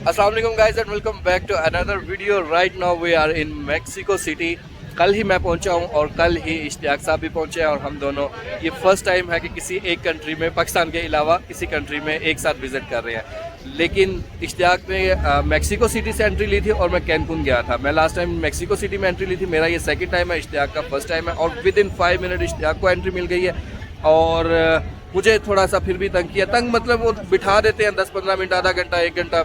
अस्सलाम वालेकुम guys and welcome back to another video. Right now we are in Mexico City. कल ही मैं पहुंचा हूं और कल ही इश्तियाक साहब भी पहुंचे हैं और हम दोनों ये फर्स्ट टाइम है कि किसी एक कंट्री में, पाकिस्तान के अलावा किसी कंट्री में एक साथ विज़िट कर रहे हैं। लेकिन इश्तियाक ने मैक्सिको सिटी से एंट्री ली थी और मैं कैनकुन गया था। मैं लास्ट टाइम मैक्सिको सिटी में एंट्री ली थी, मेरा ये सेकंड टाइम है, इश्तियाक का फर्स्ट टाइम है और विद इन 5 मिनट इश्तियाक को एंट्री मिल गई है। और मुझे थोड़ा सा फिर भी तंग किया, तंग मतलब वो बिठा देते हैं 10-15 मिनट, आधा घंटा, 1 घंटा।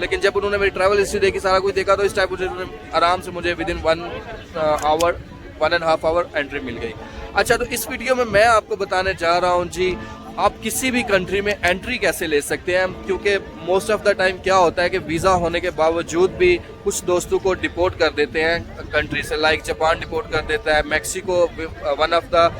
लेकिन जब उन्होंने मेरी ट्रैवल हिस्ट्री देखी, सारा कुछ देखा, तो इस टाइम मुझे आराम से मुझे विद इन 1.5 आवर एंट्री मिल गई। अच्छा, तो इस वीडियो में मैं आपको बताने जा रहा हूँ जी, आप किसी भी कंट्री में एंट्री कैसे ले सकते हैं। क्योंकि मोस्ट ऑफ द टाइम क्या होता है कि वीज़ा होने के बावजूद भी कुछ दोस्तों को डिपोर्ट कर देते हैं कंट्री से। लाइक जापान डिपोर्ट कर देता है, मैक्सिको वन ऑफ द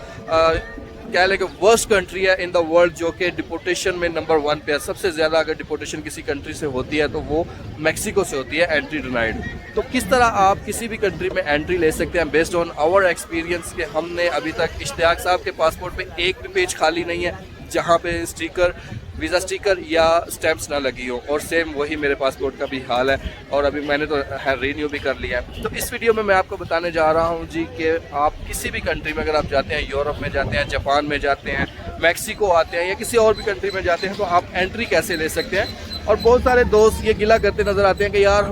क्या है कि वर्स्ट कंट्री है इन द वर्ल्ड, जो कि डिपोर्टेशन में नंबर 1 पे है। सबसे ज़्यादा अगर डिपोर्टेशन किसी कंट्री से होती है तो वो मैक्सिको से होती है, एंट्री डिनाइड। तो किस तरह आप किसी भी कंट्री में एंट्री ले सकते हैं बेस्ड ऑन आवर एक्सपीरियंस के हमने अभी तक इश्तियाक साहब के पासपोर्ट पे एक भी पेज खाली नहीं है जहाँ पे स्टिकर, वीज़ा स्टिकर या स्टैम्प्स ना लगी हो। और सेम वही मेरे पासपोर्ट का भी हाल है और अभी मैंने तो रीन्यू भी कर लिया है। तो इस वीडियो में मैं आपको बताने जा रहा हूँ जी कि आप किसी भी कंट्री में अगर आप जाते हैं, यूरोप में जाते हैं, जापान में जाते हैं, मैक्सिको आते हैं या किसी और भी कंट्री में जाते हैं, तो आप एंट्री कैसे ले सकते हैं। और बहुत सारे दोस्त ये गिला करते नज़र आते हैं कि यार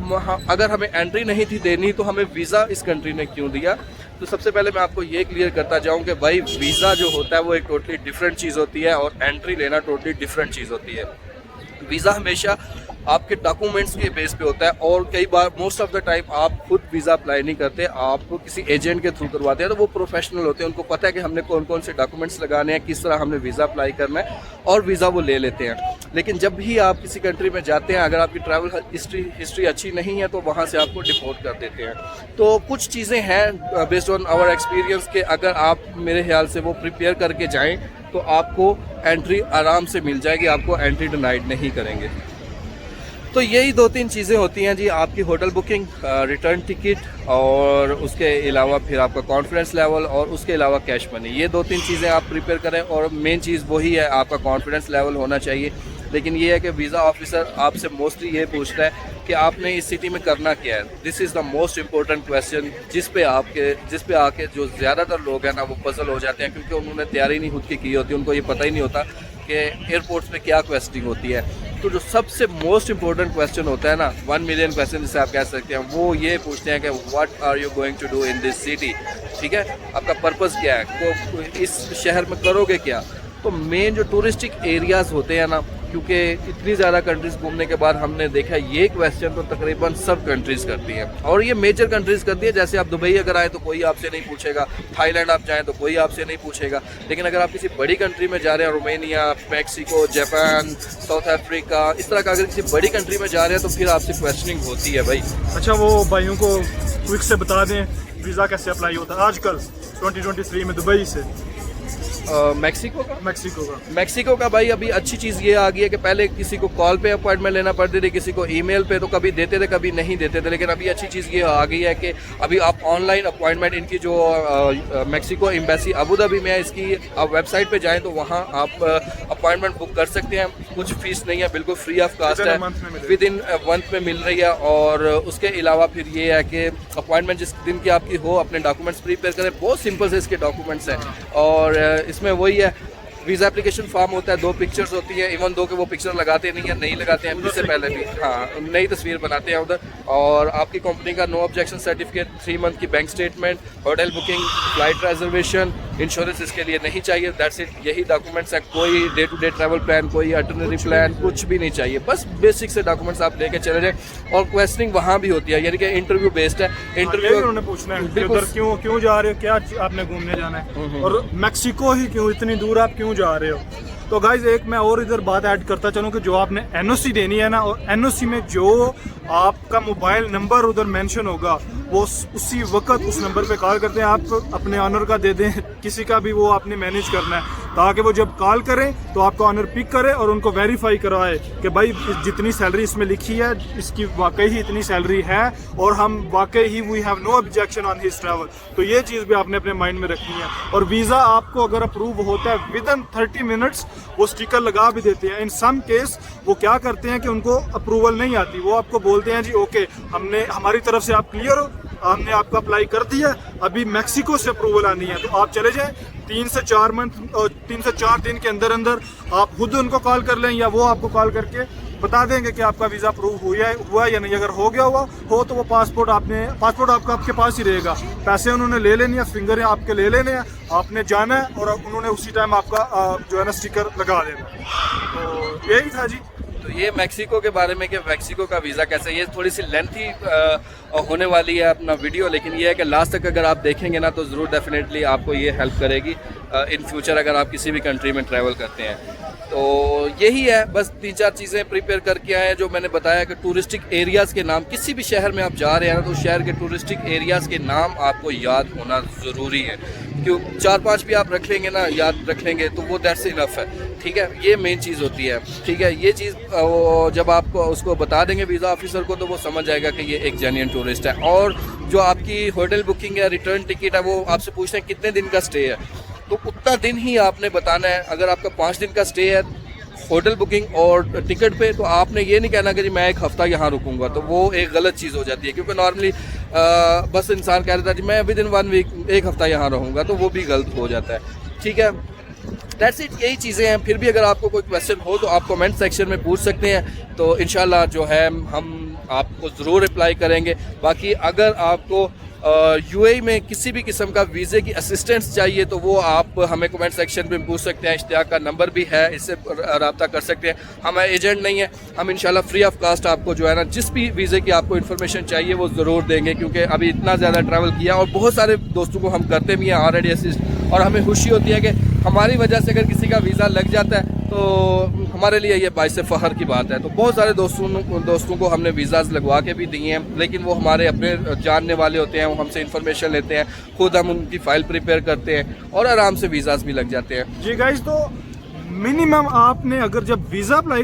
अगर हमें एंट्री नहीं थी देनी तो हमें वीज़ा इस कंट्री ने क्यों दिया। तो सबसे पहले मैं आपको ये क्लियर करता जाऊं कि भाई वीज़ा जो होता है वो एक टोटली डिफरेंट चीज़ होती है और एंट्री लेना टोटली डिफरेंट चीज़ होती है। वीज़ा हमेशा आपके डॉक्यूमेंट्स के बेस पे होता है और कई बार मोस्ट ऑफ द टाइम आप खुद वीज़ा अप्लाई नहीं करते, आपको किसी एजेंट के थ्रू करवाते हैं। तो वो प्रोफेशनल होते हैं, उनको पता है कि हमने कौन कौन से डॉक्यूमेंट्स लगाने हैं, किस तरह हमने वीज़ा अप्लाई करना है और वीज़ा वो ले लेते हैं। लेकिन जब भी आप किसी कंट्री में जाते हैं, अगर आपकी ट्रैवल हिस्ट्री अच्छी नहीं है तो वहाँ से आपको डिपोर्ट कर देते हैं। तो कुछ चीज़ें हैं बेस्ड ऑन आवर एक्सपीरियंस के अगर आप मेरे ख्याल से वो प्रिपेयर करके जाएँ तो आपको एंट्री आराम से मिल जाएगी, आपको एंट्री डिनाइड नहीं करेंगे। तो यही 2-3 चीज़ें होती हैं जी, आपकी होटल बुकिंग, रिटर्न टिकट और उसके अलावा फिर आपका कॉन्फिडेंस लेवल और उसके अलावा कैश मनी। ये 2-3 चीज़ें आप प्रिपेयर करें और मेन चीज़ वही है, आपका कॉन्फिडेंस लेवल होना चाहिए। लेकिन ये है कि वीज़ा ऑफिसर आपसे मोस्टली ये पूछता है कि आपने इस सिटी में करना क्या है। This is the most important question जिस पे आके जो ज़्यादातर लोग हैं ना वो पजल हो जाते हैं, क्योंकि उन्होंने तैयारी नहीं खुद की होती, उनको ये पता ही नहीं होता कि एयरपोर्ट्स पे क्या क्वेश्चनिंग होती है। तो जो सबसे मोस्ट इम्पोर्टेंट क्वेश्चन होता है ना, 1 मिलियन क्वेश्चन जिसे आप कह सकते हैं, वो ये पूछते हैं कि what are you going to do in this city. ठीक है, आपका पर्पज़ क्या है, तो इस शहर में करोगे क्या। तो मेन जो टूरिस्टिक एरियाज़ होते हैं ना, क्योंकि इतनी ज़्यादा कंट्रीज़ घूमने के बाद हमने देखा ये क्वेश्चन तो तकरीबन सब कंट्रीज़ करती हैं और ये मेजर कंट्रीज़ करती है। जैसे आप दुबई अगर आए तो कोई आपसे नहीं पूछेगा, थाईलैंड आप जाएं तो कोई आपसे नहीं पूछेगा। लेकिन अगर आप किसी बड़ी कंट्री में जा रहे हैं, Romania, Mexico, Japan, south Africa, इस तरह का अगर किसी बड़ी कंट्री में जा रहे हैं तो फिर आपसे क्वेश्चनिंग होती है भाई। अच्छा, वो भाइयों को क्विक से बता दें वीज़ा कैसे अप्लाई होता है आजकल 2023 में दुबई से मैक्सिको का भाई अभी अच्छी चीज़ ये आ गई है कि पहले किसी को कॉल पे अपॉइंटमेंट लेना पड़ती थी, किसी को ईमेल पे, तो कभी देते थे कभी नहीं देते थे। लेकिन अभी अच्छी चीज़ ये आ गई है कि अभी आप ऑनलाइन अपॉइंटमेंट, इनकी जो मैक्सिको एम्बेसी अबू धाबी में है, इसकी आप वेबसाइट पे जाएं तो वहाँ आप अपॉइंटमेंट बुक कर सकते हैं। कुछ फीस नहीं है, बिल्कुल फ्री ऑफ कास्ट है, विद इन मंथ में मिल रही है। और उसके अलावा फिर ये है कि अपॉइंटमेंट जिस दिन की आपकी हो, अपने डॉक्यूमेंट्स प्रिपेयर करें। बहुत सिंपल से इसके डॉक्यूमेंट्स हैं और इसमें वही है, वीज़ा एप्लीकेशन फॉर्म होता है, 2 पिक्चर्स होती हैं, इवन 2 के वो पिक्चर लगाते नहीं है, नहीं लगाते हैं, इससे पहले भी हाँ नई तस्वीर बनाते हैं उधर। और आपकी कंपनी का नो ऑब्जेक्शन सर्टिफिकेट, 3 मंथ की bank statement, hotel booking, flight reservation, insurance इसके लिए नहीं चाहिए। दैट्स इट, यही डॉक्यूमेंट्स है। कोई day to day travel plan, कोई अल्टरनेटिव प्लान, कुछ भी नहीं चाहिए। बस बेसिक से डॉक्यूमेंट्स आप लेके चले जाएं। और क्वेश्चनिंग वहाँ भी होती है, यानी कि इंटरव्यू बेस्ड है। इंटरव्यू उन्होंने पूछना है उधर क्यों जा रहे हो, क्या आपने घूमने जाना है, और मैक्सिको ही क्यों, इतनी दूर आप क्यों जा रहे हो। तो गाइज एक मैं और इधर बात ऐड करता चलूँ कि जो आपने एनओसी देनी है ना, और एनओसी में जो आपका मोबाइल नंबर उधर मेंशन होगा वो उसी वक्त उस नंबर पे कॉल करते हैं। आप अपने ऑनर का दे दें, किसी का भी वो आपने मैनेज करना है। ताकि वो जब कॉल करें तो आपका ऑनर पिक करे और उनको वेरीफाई करवाए कि भाई जितनी सैलरी इसमें लिखी है इसकी वाकई ही इतनी सैलरी है और हम वाकई ही we have no objection on his travel. तो ये चीज़ भी आपने अपने माइंड में रखनी है। और वीज़ा आपको अगर अप्रूव होता है विद इन 30 मिनट्स वो स्टिकर लगा भी देते हैं। इन सम केस वो क्या करते हैं कि उनको अप्रूवल नहीं आती, वो आपको बोलते हैं जी ओके हमने हमारी तरफ से आप क्लियर हो, हमने आपका अप्लाई कर दिया, अभी मैक्सिको से अप्रूवल आनी है तो आप चले जाएं। 3 से 4 मंथ और 3 से 4 दिन के अंदर अंदर आप खुद उनको कॉल कर लें या वो आपको कॉल करके बता देंगे कि आपका वीज़ा अप्रूव हुआ या नहीं। अगर हो गया हो तो वो पासपोर्ट आपका आपके पास ही रहेगा, पैसे उन्होंने ले लेने हैं, फिंगर आपके ले लेने हैं, आपने जाना है और उन्होंने उसी टाइम आपका जो है ना स्टिकर लगा देना। तो यही था जी। तो ये मैक्सिको के बारे में कि मैक्सिको का वीज़ा कैसे, ये थोड़ी सी लेंथी होने वाली है अपना वीडियो, लेकिन ये है कि लास्ट तक अगर आप देखेंगे ना तो ज़रूर डेफिनेटली आपको ये हेल्प करेगी इन फ्यूचर अगर आप किसी भी कंट्री में ट्रैवल करते हैं। तो यही है, बस 3-4 चीज़ें प्रिपेयर करके आए हैं जो मैंने बताया कि टूरिस्टिक एरियाज़ के नाम, किसी भी शहर में आप जा रहे हैं ना तो शहर के टूरिस्टिक एरियाज़ के नाम आपको याद होना ज़रूरी है। क्यों 4-5 भी आप रख लेंगे ना, याद रख लेंगे तो वो दैट्स इनफ है, ठीक है। ये मेन चीज़ होती है, ठीक है। ये चीज़ जब आप उसको बता देंगे वीज़ा ऑफिसर को तो वो समझ जाएगा कि ये एक जेन्युइन टूरिस्ट है। और जो आपकी होटल बुकिंग या रिटर्न टिकट है वो आपसे पूछते हैं कितने दिन का स्टे है, तो उतना दिन ही आपने बताना है। अगर आपका 5 दिन का स्टे है होटल बुकिंग और टिकट पे तो आपने ये नहीं कहना कि जी मैं 1 हफ़्ता यहाँ रुकूंगा, तो वो एक गलत चीज़ हो जाती है। क्योंकि नॉर्मली बस इंसान कह देता है जी मैं विद इन 1 वीक 1 हफ़्ता यहाँ रहूँगा, तो वो भी गलत हो जाता है, ठीक है। दैट्स इट, यही चीज़ें हैं। फिर भी अगर आपको कोई क्वेश्चन हो तो आप कमेंट सेक्शन में पूछ सकते हैं, तो इंशाल्लाह जो है हम आपको ज़रूर रिप्लाई करेंगे। बाकी अगर आपको यूएई में किसी भी किस्म का वीज़े की असिस्टेंस चाहिए तो वो आप हमें कमेंट सेक्शन में पूछ सकते हैं। इश्तियाक का नंबर भी है, इससे रब्ता कर सकते हैं। हम एजेंट नहीं है, हम इंशाल्लाह फ्री ऑफ कास्ट आपको जो है ना जिस भी वीज़े की आपको इन्फॉर्मेशन चाहिए वो ज़रूर देंगे। क्योंकि अभी इतना ज़्यादा ट्रैवल किया और बहुत सारे दोस्तों को हम करते भी हैं ऑलरेडी असिस्ट, और हमें खुशी होती है कि हमारी वजह से अगर किसी का वीज़ा लग जाता है तो हमारे लिए ये बाइस फ़ख्र की बात है। तो बहुत सारे दोस्तों को हमने वीज़ाज़ लगवा के भी दिए हैं, लेकिन वो हमारे अपने जानने वाले होते हैं, वो हमसे इन्फॉर्मेशन लेते हैं, खुद हम उनकी फ़ाइल प्रिपेयर करते हैं और आराम से वीज़ाज़ भी लग जाते हैं। जी गाइस, तो मिनिमम आपने अगर जब वीज़ा अप्लाई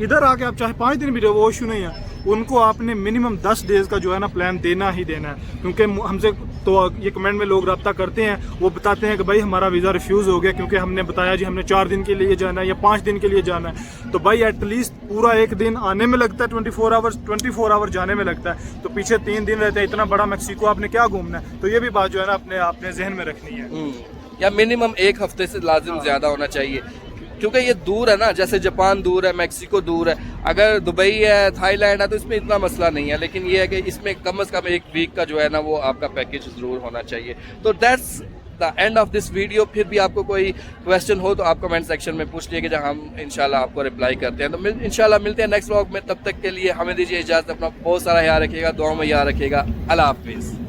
इधर आके आप चाहे 5 दिन भी रहो वो इशू नहीं है, उनको आपने मिनिमम 10 डेज़ का जो है ना प्लान देना ही देना है। क्योंकि हमसे तो ये कमेंट में लोग रब्ता करते हैं, वो बताते हैं कि भाई हमारा वीज़ा रिफ्यूज़ हो गया क्योंकि हमने बताया जी हमने 4 दिन के लिए जाना है या 5 दिन के लिए जाना है। तो भाई एटलीस्ट पूरा 1 दिन आने में लगता है, 24 आवर्स जाने में लगता है, तो पीछे 3 दिन रहते हैं। इतना बड़ा मैक्सिको आपने क्या घूमना है? तो ये भी बात जो है ना अपने जहन में रखनी है। या मिनिमम 1 हफ्ते से लाजिम ज़्यादा होना चाहिए, क्योंकि ये दूर है ना, जैसे जापान दूर है, मैक्सिको दूर है। अगर दुबई है, थाईलैंड है तो इसमें इतना मसला नहीं है, लेकिन ये है कि इसमें कम से कम 1 वीक का जो है ना वो आपका पैकेज ज़रूर होना चाहिए। तो that's the end of this video. फिर भी आपको कोई क्वेश्चन हो तो आप कमेंट सेक्शन में पूछ लीजिए, जहाँ हम इंशाल्लाह आपको रिप्लाई करते हैं। तो इंशाल्लाह मिलते हैं नेक्स्ट व्लॉग में, तब तक के लिए हमें दीजिए इजाज़त। अपना बहुत सारा ख्याल रखिएगा, दुआ में याद रखिएगा। अल्लाह हाफिज़।